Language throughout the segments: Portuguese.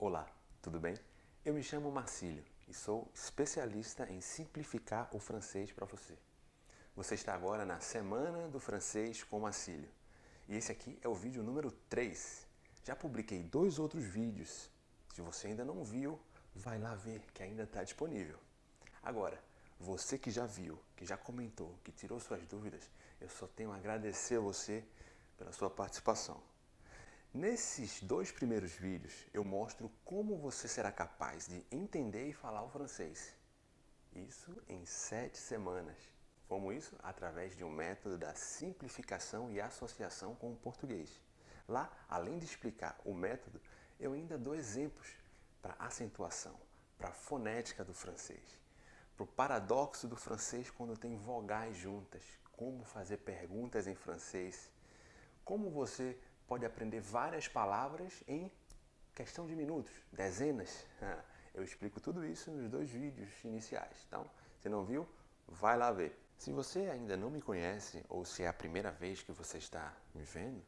Olá, tudo bem? Eu me chamo Marcílio e sou especialista em simplificar o francês para você. Você está agora na Semana do Francês com Marcílio. E esse aqui é o vídeo número 3. Já publiquei 2 outros vídeos. Se você ainda não viu, vai lá ver que ainda está disponível. Agora, você que já viu, que já comentou, que tirou suas dúvidas, eu só tenho a agradecer a você pela sua participação. Nesses 2 primeiros vídeos, eu mostro como você será capaz de entender e falar o francês. Isso em 7 semanas. Como isso? Através de um método da simplificação e associação com o português. Lá, além de explicar o método, eu ainda dou exemplos para acentuação, para a fonética do francês, para o paradoxo do francês quando tem vogais juntas, como fazer perguntas em francês, como você pode aprender várias palavras em questão de minutos, dezenas. Eu explico tudo isso nos 2 vídeos iniciais. Então, se não viu, vai lá ver. Se você ainda não me conhece ou se é a primeira vez que você está me vendo,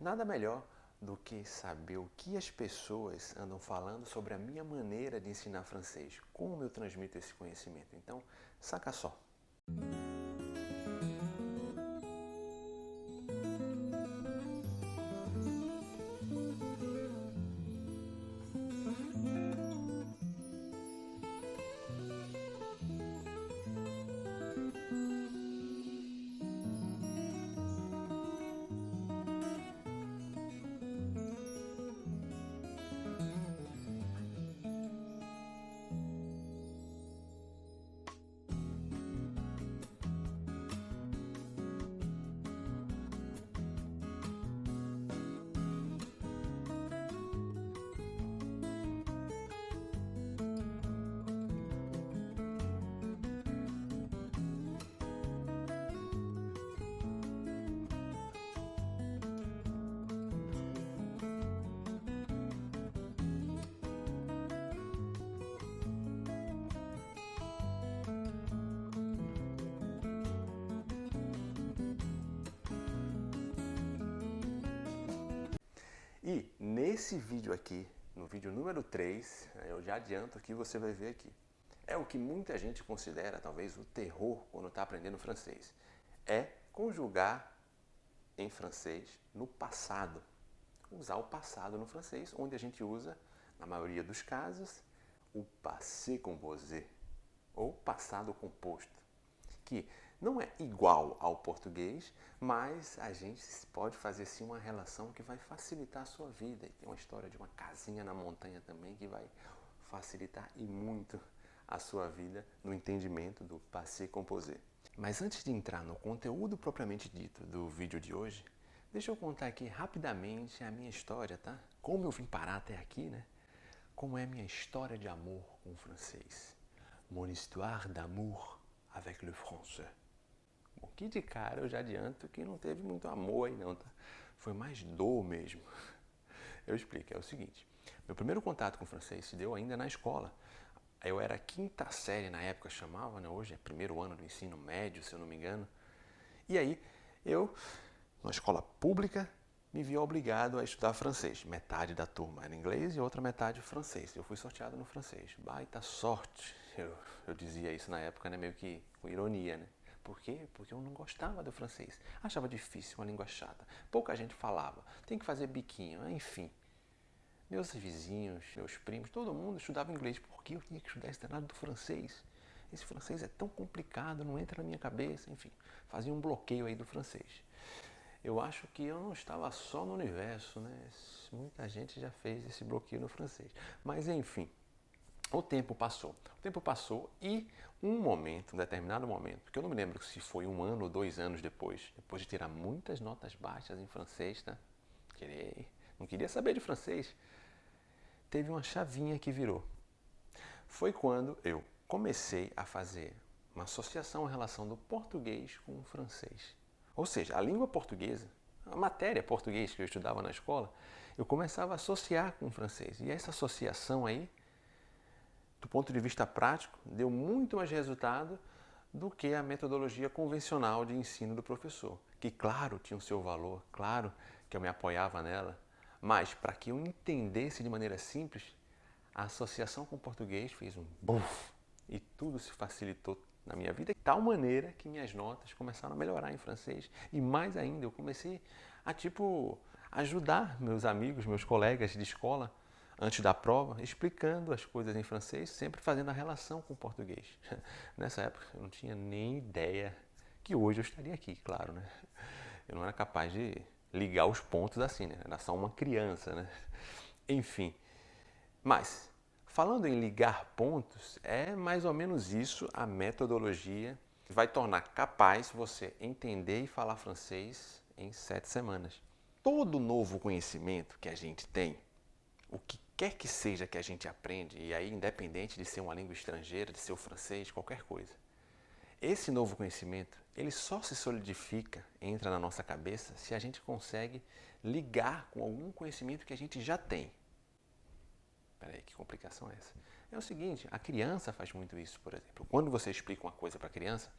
nada melhor do que saber o que as pessoas andam falando sobre a minha maneira de ensinar francês, como eu transmito esse conhecimento. Então, saca só. E nesse vídeo aqui, no vídeo número 3, eu já adianto que você vai ver aqui. É o que muita gente considera, talvez, o terror quando está aprendendo francês. É conjugar em francês no passado. Usar o passado no francês, onde a gente usa, na maioria dos casos, o passé composé, ou passado composto, que não é igual ao português, mas a gente pode fazer sim uma relação que vai facilitar a sua vida. E tem uma história de uma casinha na montanha também que vai facilitar e muito a sua vida no entendimento do passé composé. Mas antes de entrar no conteúdo propriamente dito do vídeo de hoje, deixa eu contar aqui rapidamente a minha história, tá? Como eu vim parar até aqui, né? Como é a minha história de amor com o francês. Mon histoire d'amour avec le français. Bom, que de cara eu já adianto que não teve muito amor aí não, tá? Foi mais dor mesmo. Eu explico, é o seguinte. Meu primeiro contato com o francês se deu ainda na escola. Eu era 5ª série na época, chamava, né? Hoje é 1º ano do ensino médio, se eu não me engano. E aí, eu, numa escola pública, me vi obrigado a estudar francês. Metade da turma era inglês e outra metade francês. Eu fui sorteado no francês. Baita sorte. Eu dizia isso na época, né? Meio que com ironia, né? Por quê? Porque eu não gostava do francês. Achava difícil, uma língua chata. Pouca gente falava. Tem que fazer biquinho, enfim. Meus vizinhos, meus primos, todo mundo estudava inglês. Por que eu tinha que estudar esse danado do francês? Esse francês é tão complicado, não entra na minha cabeça. Enfim, fazia um bloqueio aí do francês. Eu acho que eu não estava só no universo, né? Muita gente já fez esse bloqueio no francês. Mas enfim, o tempo passou. O tempo passou e um determinado momento, porque eu não me lembro se foi 1 ano ou 2 anos depois de tirar muitas notas baixas em francês, tá? Não queria saber de francês. Teve uma chavinha que virou. Foi quando eu comecei a fazer uma associação em relação do português com o francês. Ou seja, a língua portuguesa, a matéria português que eu estudava na escola, eu começava a associar com o francês. E essa associação aí, do ponto de vista prático, deu muito mais resultado do que a metodologia convencional de ensino do professor, que claro tinha o seu valor, claro que eu me apoiava nela, Mas para que eu entendesse de maneira simples, a associação com o português fez um buf e tudo se facilitou na minha vida de tal maneira que minhas notas começaram a melhorar em francês e mais ainda eu comecei a ajudar meus amigos, meus colegas de escola antes da prova, explicando as coisas em francês, sempre fazendo a relação com o português. Nessa época eu não tinha nem ideia que hoje eu estaria aqui, claro, né? Eu não era capaz de ligar os pontos assim, né? Era só uma criança, né? Enfim, mas falando em ligar pontos, é mais ou menos isso a metodologia que vai tornar capaz você entender e falar francês em 7 semanas. Todo novo conhecimento que a gente tem, o que quer que seja que a gente aprende, e aí independente de ser uma língua estrangeira, de ser o francês, qualquer coisa, esse novo conhecimento, ele só se solidifica, entra na nossa cabeça, se a gente consegue ligar com algum conhecimento que a gente já tem. Peraí, que complicação é essa? É o seguinte, a criança faz muito isso, por exemplo. Quando você explica uma coisa para a criança,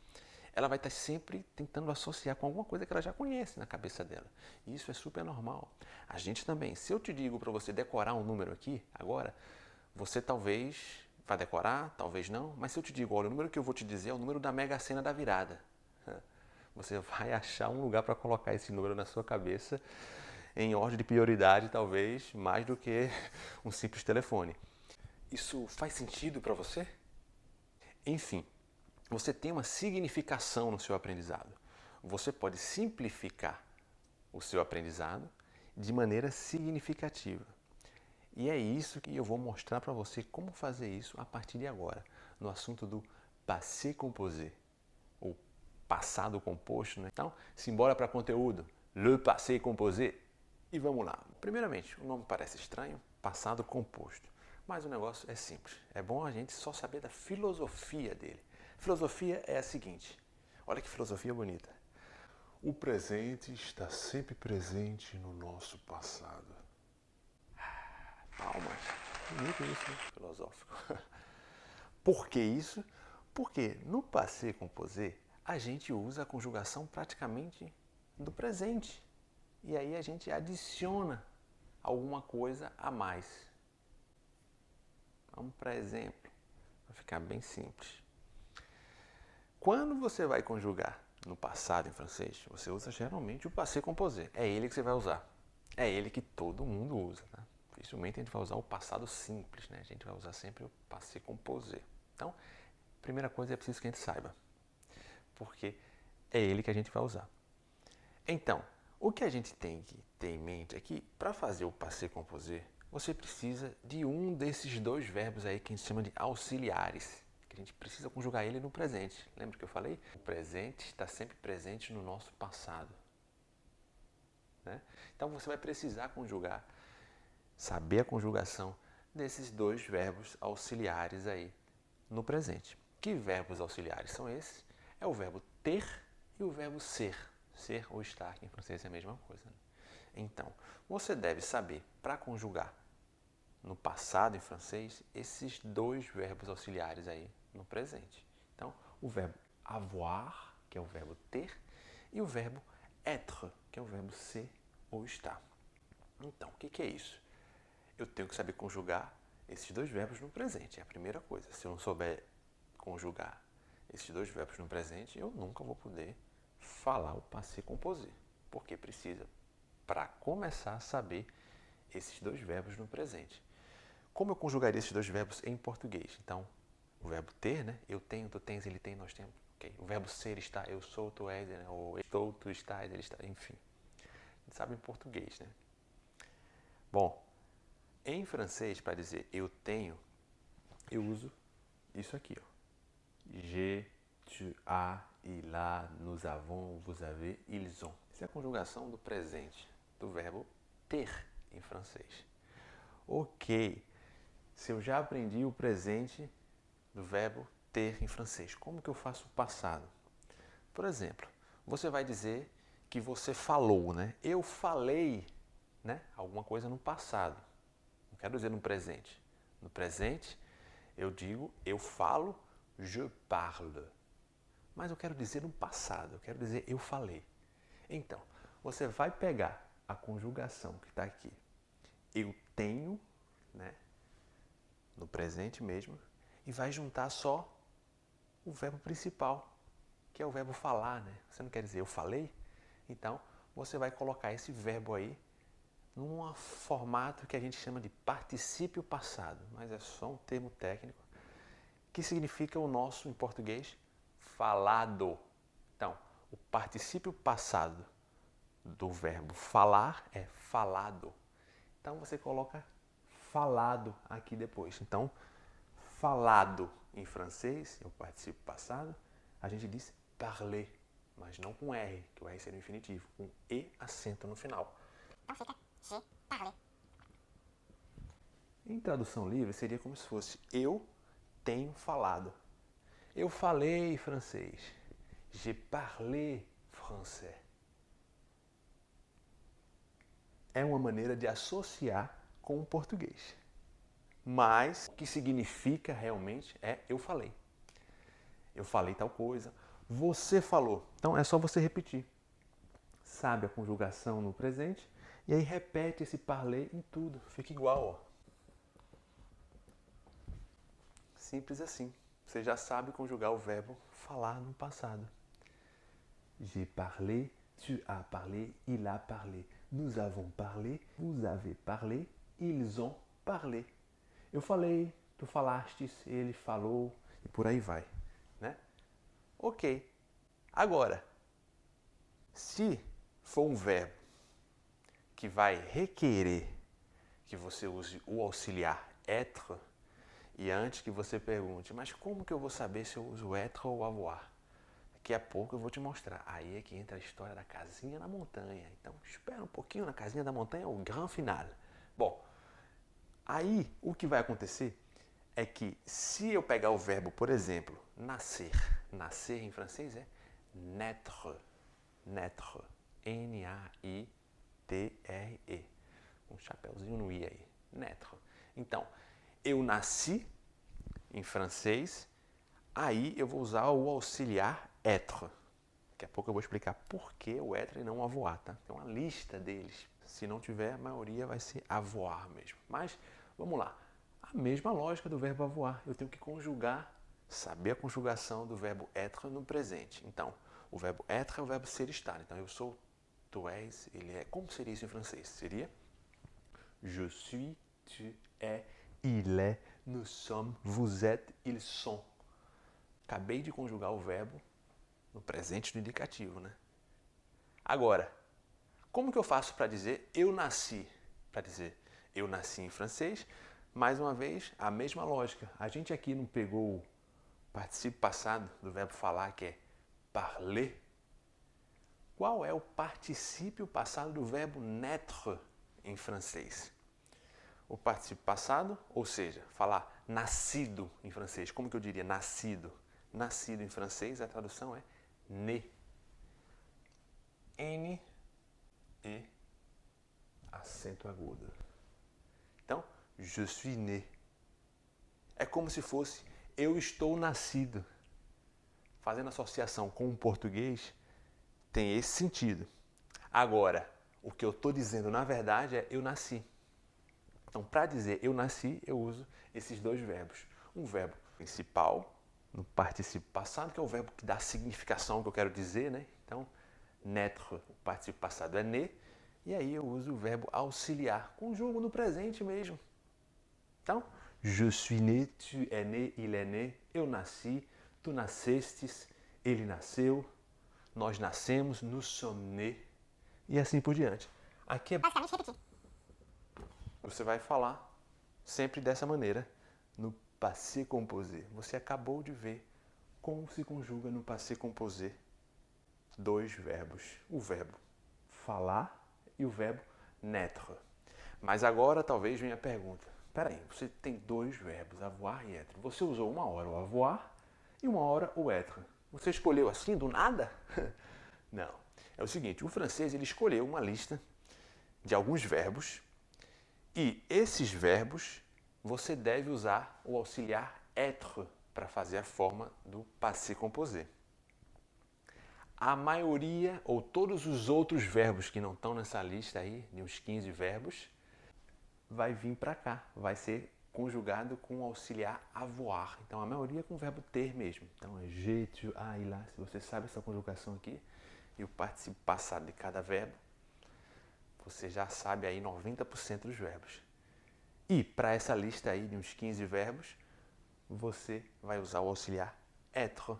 ela vai estar sempre tentando associar com alguma coisa que ela já conhece na cabeça dela. E isso é super normal. A gente também. Se eu te digo para você decorar um número aqui, agora, você talvez vai decorar, talvez não, mas se eu te digo, olha, o número que eu vou te dizer é o número da Mega Sena da virada. Você vai achar um lugar para colocar esse número na sua cabeça em ordem de prioridade, talvez, mais do que um simples telefone. Isso faz sentido para você? Enfim, você tem uma significação no seu aprendizado. Você pode simplificar o seu aprendizado de maneira significativa. E é isso que eu vou mostrar para você como fazer isso a partir de agora, no assunto do passé composé, ou passado composto, né? Então, simbora para conteúdo, le passé composé. E vamos lá. Primeiramente, o nome parece estranho, passado composto. Mas o negócio é simples. É bom a gente só saber da filosofia dele. Filosofia é a seguinte. Olha que filosofia bonita. O presente está sempre presente no nosso passado. Palmas. Bonito isso, né? Filosófico. Por que isso? Porque no passé composé a gente usa a conjugação praticamente do presente. E aí a gente adiciona alguma coisa a mais. Vamos para exemplo, para ficar bem simples. Quando você vai conjugar no passado em francês, você usa geralmente o passé composé. É ele que você vai usar. É ele que todo mundo usa. Tá? Dificilmente a gente vai usar o passado simples, né? A gente vai usar sempre o passé composé. Então, primeira coisa é preciso que a gente saiba, porque é ele que a gente vai usar. Então, o que a gente tem que ter em mente é que para fazer o passé composé, você precisa de um desses dois verbos aí que a gente chama de auxiliares, que a gente precisa conjugar ele no presente. Lembra que eu falei? O presente está sempre presente no nosso passado. Né? Então você vai precisar conjugar, saber a conjugação desses dois verbos auxiliares aí no presente. Que verbos auxiliares são esses? É o verbo ter e o verbo ser. Ser ou estar, que em francês é a mesma coisa. Né? Então, você deve saber, para conjugar no passado em francês, esses dois verbos auxiliares aí no presente. Então, o verbo avoir, que é o verbo ter, e o verbo être, que é o verbo ser ou estar. Então, o que é isso? Eu tenho que saber conjugar esses dois verbos no presente, é a primeira coisa. Se eu não souber conjugar esses dois verbos no presente, eu nunca vou poder falar o passé composé, porque precisa, para começar, a saber esses dois verbos no presente. Como eu conjugaria esses dois verbos em português? Então, o verbo ter, né? Eu tenho, tu tens, ele tem, nós temos. Okay. O verbo ser, está, eu sou, tu és, né? Ou estou, tu estás, ele está, enfim. A gente sabe em português, né? Bom, em francês, para dizer eu tenho, eu uso isso aqui, ó. Je, tu as, il a, nous avons, vous avez, ils ont. Essa é a conjugação do presente, do verbo ter em francês. Ok, se eu já aprendi o presente do verbo ter em francês, como que eu faço o passado? Por exemplo, você vai dizer que você falou, né? Eu falei, né? Alguma coisa no passado. Não quero dizer no presente. No presente, eu digo eu falo, je parle. Mas eu quero dizer no passado, eu quero dizer eu falei. Então, você vai pegar a conjugação que está aqui eu tenho, né, no presente mesmo, e vai juntar só o verbo principal, que é o verbo falar, né? Você não quer dizer eu falei? Então, você vai colocar esse verbo aí num formato que a gente chama de particípio passado, mas é só um termo técnico, que significa o nosso, em português, falado. Então, o particípio passado do verbo falar é falado. Então, você coloca falado aqui depois. Então, falado em francês, é o particípio passado, a gente diz parler, mas não com R, que o R seria o infinitivo, com E acento no final. Então fica j'ai parlé. Em tradução livre, seria como se fosse eu tenho falado. Eu falei francês. J'ai parlé français. É uma maneira de associar com o português. Mas o que significa realmente é eu falei. Eu falei tal coisa, você falou. Então é só você repetir. Sabe a conjugação no presente e aí repete esse parler em tudo. Fica igual, ó. Simples assim. Você já sabe conjugar o verbo falar no passado. J'ai parlé, tu as parlé, il a parlé. Nous avons parlé, vous avez parlé, ils ont parlé. Eu falei, tu falastes, ele falou e por aí vai, né? Ok. Agora, se for um verbo que vai requerer que você use o auxiliar être, e antes que você pergunte, mas como que eu vou saber se eu uso être ou avoir? Daqui a pouco eu vou te mostrar. Aí é que entra a história da casinha na montanha. Então espera um pouquinho, na casinha da montanha é o grand final. Bom, aí o que vai acontecer é que se eu pegar o verbo, por exemplo, nascer. Nascer em francês é naître. Naître. N-A-I-T-R-E. Um chapéuzinho no I aí. Naître. Então, eu nasci em francês, aí eu vou usar o auxiliar être. Daqui a pouco eu vou explicar por que o être e não avoir, tá? Tem uma lista deles. Se não tiver, a maioria vai ser avoir mesmo. Mas, vamos lá. A mesma lógica do verbo avoir. Eu tenho que conjugar, saber a conjugação do verbo être no presente. Então, o verbo être é o verbo ser estar. Então, eu sou, tu és, ele é. Como seria isso em francês? Seria je suis, tu es, il est, nous sommes, vous êtes, ils sont. Acabei de conjugar o verbo no presente do indicativo, né? Agora, como que eu faço para dizer eu nasci? Para dizer eu nasci em francês, mais uma vez, a mesma lógica. A gente aqui não pegou o particípio passado do verbo falar, que é parler. Qual é o particípio passado do verbo naître em francês? O particípio passado, ou seja, falar nascido em francês. Como que eu diria nascido? Nascido em francês, a tradução é né. N, E, acento agudo. Então, je suis né. É como se fosse eu estou nascido. Fazendo associação com o português, tem esse sentido. Agora, o que eu estou dizendo na verdade é eu nasci. Então, para dizer eu nasci, eu uso esses dois verbos. Um verbo principal, no particípio passado, que é o verbo que dá a significação que eu quero dizer, né? Então, naître, o particípio passado é né, e aí eu uso o verbo auxiliar, conjugo no presente mesmo. Então, je suis né, tu es né, il est né, eu nasci, tu nascestes, ele nasceu, nós nascemos, nous sommes nés, e assim por diante. Aqui é Basicamente repetir. Você vai falar sempre dessa maneira, no passé composé. Você acabou de ver como se conjuga no passé composé dois verbos. O verbo falar e o verbo naître. Mas agora talvez venha a pergunta. Peraí, você tem dois verbos, avoir e être. Você usou uma hora o avoir e uma hora o être. Você escolheu assim do nada? Não. É o seguinte, o francês ele escolheu uma lista de alguns verbos e esses verbos você deve usar o auxiliar être para fazer a forma do passé composé. A maioria ou todos os outros verbos que não estão nessa lista aí, de uns 15 verbos, vai vir para cá, vai ser conjugado com o auxiliar avoir. Então a maioria é com o verbo ter mesmo. Então é j'ai, tu, as, il, a. Se você sabe essa conjugação aqui e o participo passado de cada verbo, você já sabe aí 90% dos verbos. E para essa lista aí de uns 15 verbos, você vai usar o auxiliar être.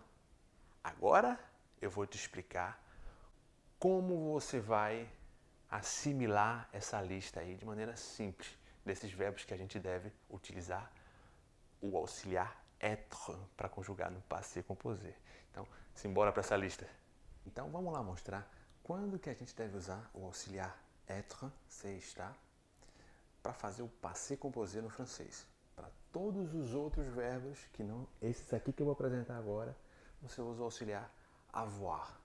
Agora eu vou te explicar como você vai assimilar essa lista aí de maneira simples desses verbos que a gente deve utilizar o auxiliar être para conjugar no passé composé. Então, simbora para essa lista. Então, vamos lá mostrar quando que a gente deve usar o auxiliar être, se está, para fazer o passé composé no francês. Para todos os outros verbos que não, esses aqui que eu vou apresentar agora, você usa o auxiliar avoir,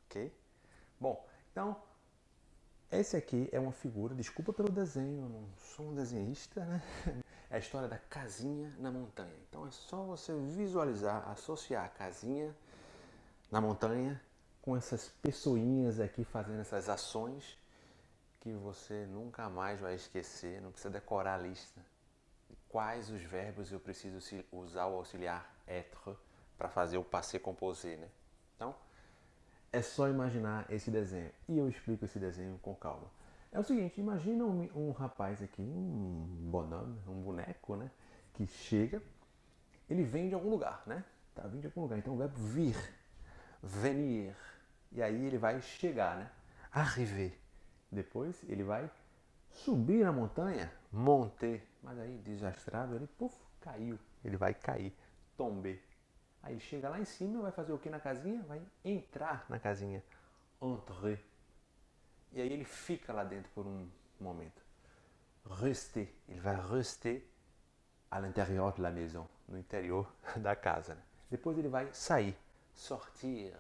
ok? Bom, então esse aqui é uma figura, desculpa pelo desenho, eu não sou um desenhista, né? É a história da casinha na montanha. Então é só você visualizar, associar a casinha na montanha com essas pessoinhas aqui fazendo essas ações que você nunca mais vai esquecer, não precisa decorar a lista. Quais os verbos eu preciso usar o auxiliar être para fazer o passé composé, né? Então, é só imaginar esse desenho. E eu explico esse desenho com calma. É o seguinte, imagina um rapaz aqui, um bonhomme, um boneco, né? Que chega, ele vem de algum lugar, né? Tá vindo de algum lugar. Então o verbo vir, venir. E aí ele vai chegar, né? Arriver. Depois ele vai subir na montanha, monter. Mas aí, desastrado, ele puf, caiu. Ele vai cair, tomber. Aí ele chega lá em cima, vai fazer o que na casinha? Vai entrar na casinha. Entrer. E aí ele fica lá dentro por um momento. Rester. Ele vai rester à l'intérieur de la maison. No interior da casa. Né? Depois ele vai sair. Sortir.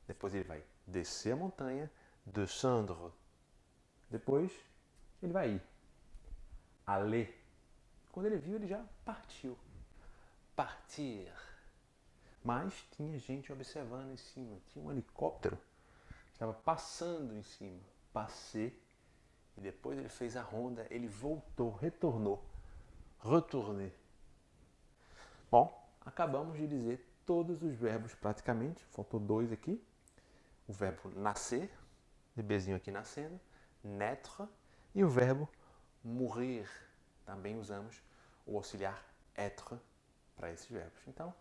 Depois ele vai descer a montanha. Descendre. Depois ele vai ir. Aller. Quando ele viu, ele já partiu. Partir. Mas tinha gente observando em cima. Tinha um helicóptero que estava passando em cima. Passei. E depois ele fez a ronda. Ele voltou, retornou. Retourner. Bom, acabamos de dizer todos os verbos praticamente. Faltou dois aqui. O verbo nascer. Bebezinho aqui nascendo. Naître. E o verbo mourir. Também usamos o auxiliar être para esses verbos. Então,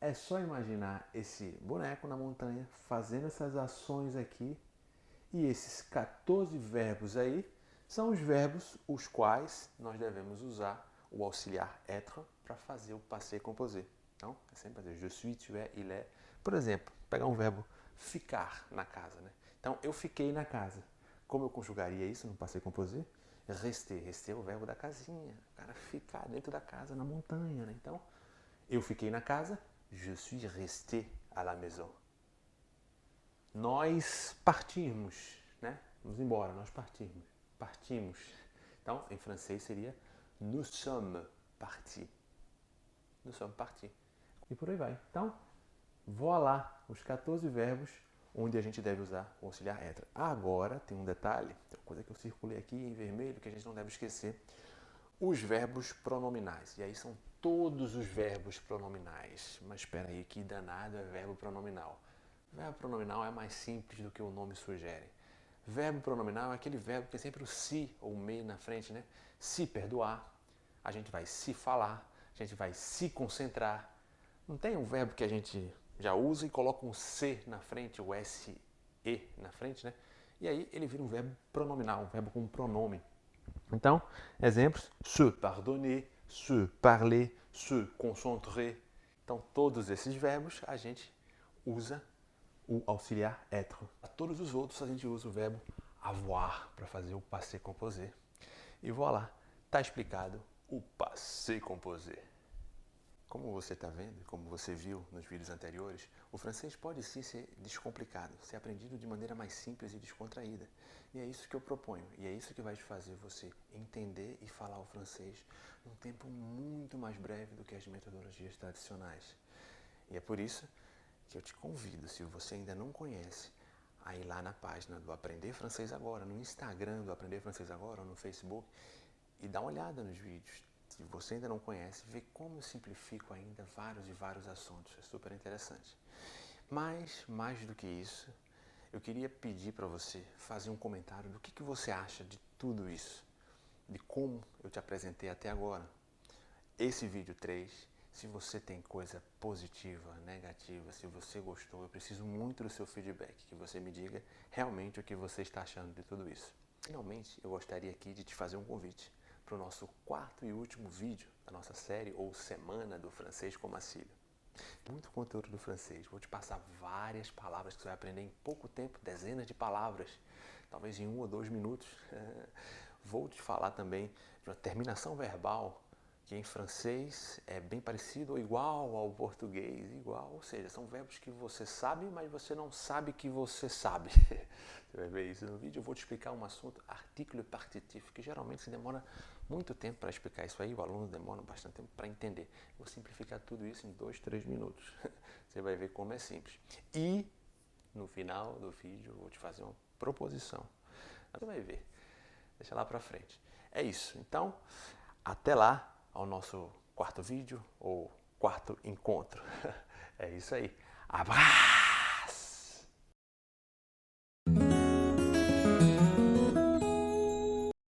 é só imaginar esse boneco na montanha fazendo essas ações aqui e esses 14 verbos aí são os verbos os quais nós devemos usar o auxiliar être para fazer o passé composé. Então, é sempre fazer je suis, tu es, il est. Por exemplo, pegar um verbo ficar na casa. Né? Então, eu fiquei na casa. Como eu conjugaria isso no passé composé? Rester. Rester é o verbo da casinha. O cara ficar dentro da casa, na montanha. Né? Então, eu fiquei na casa. Je suis resté à la maison. Nós partimos, né? Vamos embora, nós partimos. Partimos. Então, em francês seria nous sommes partis. Nous sommes partis. E por aí vai. Então, voilà, os 14 verbos onde a gente deve usar o auxiliar être. Agora, tem um detalhe, tem uma coisa que eu circulei aqui em vermelho que a gente não deve esquecer. Os verbos pronominais. E aí são todos os verbos pronominais. Mas espera aí, que danado é verbo pronominal. Verbo pronominal é mais simples do que o nome sugere. Verbo pronominal é aquele verbo que tem sempre o se ou me na frente, né? Se perdoar, a gente vai se falar, a gente vai se concentrar. Não tem um verbo que a gente já usa e coloca um se na frente, o se na frente, né? E aí ele vira um verbo pronominal, um verbo com pronome. Então, exemplos, se pardonner, se parler, se concentrer. Então, todos esses verbos a gente usa o auxiliar être. A todos os outros a gente usa o verbo avoir para fazer o passé composé. E voilà, está explicado o passé composé. Como você está vendo, como você viu nos vídeos anteriores, o francês pode sim ser descomplicado, ser aprendido de maneira mais simples e descontraída. E é isso que eu proponho, e é isso que vai fazer você entender e falar o francês num tempo muito mais breve do que as metodologias tradicionais. E é por isso que eu te convido, se você ainda não conhece, a ir lá na página do Aprender Francês Agora, no Instagram do Aprender Francês Agora, ou no Facebook, e dar uma olhada nos vídeos. Se você ainda não conhece, vê como eu simplifico ainda vários e vários assuntos. É super interessante. Mas, mais do que isso, eu queria pedir para você fazer um comentário do que você acha de tudo isso, de como eu te apresentei até agora. Esse vídeo 3, se você tem coisa positiva, negativa, se você gostou, eu preciso muito do seu feedback, que você me diga realmente o que você está achando de tudo isso. Finalmente, eu gostaria aqui de te fazer um convite para o nosso 4º e último vídeo da nossa série ou semana do francês com Marcílio. Muito conteúdo do francês, vou te passar várias palavras que você vai aprender em pouco tempo, dezenas de palavras, talvez em 1 ou 2 minutos. Vou te falar também de uma terminação verbal que em francês é bem parecido ou igual ao português, igual, ou seja, são verbos que você sabe, mas você não sabe que você sabe. Você vai ver isso no vídeo. Eu vou te explicar um assunto, article partitif, que geralmente se demora muito tempo para explicar isso aí, o aluno demora bastante tempo para entender. Vou simplificar tudo isso em 2, 3 minutos. Você vai ver como é simples. E no final do vídeo eu vou te fazer uma proposição. Você vai ver. Deixa lá para frente. É isso. Então, até lá, ao nosso 4º vídeo ou 4º encontro. É isso aí. Abraço!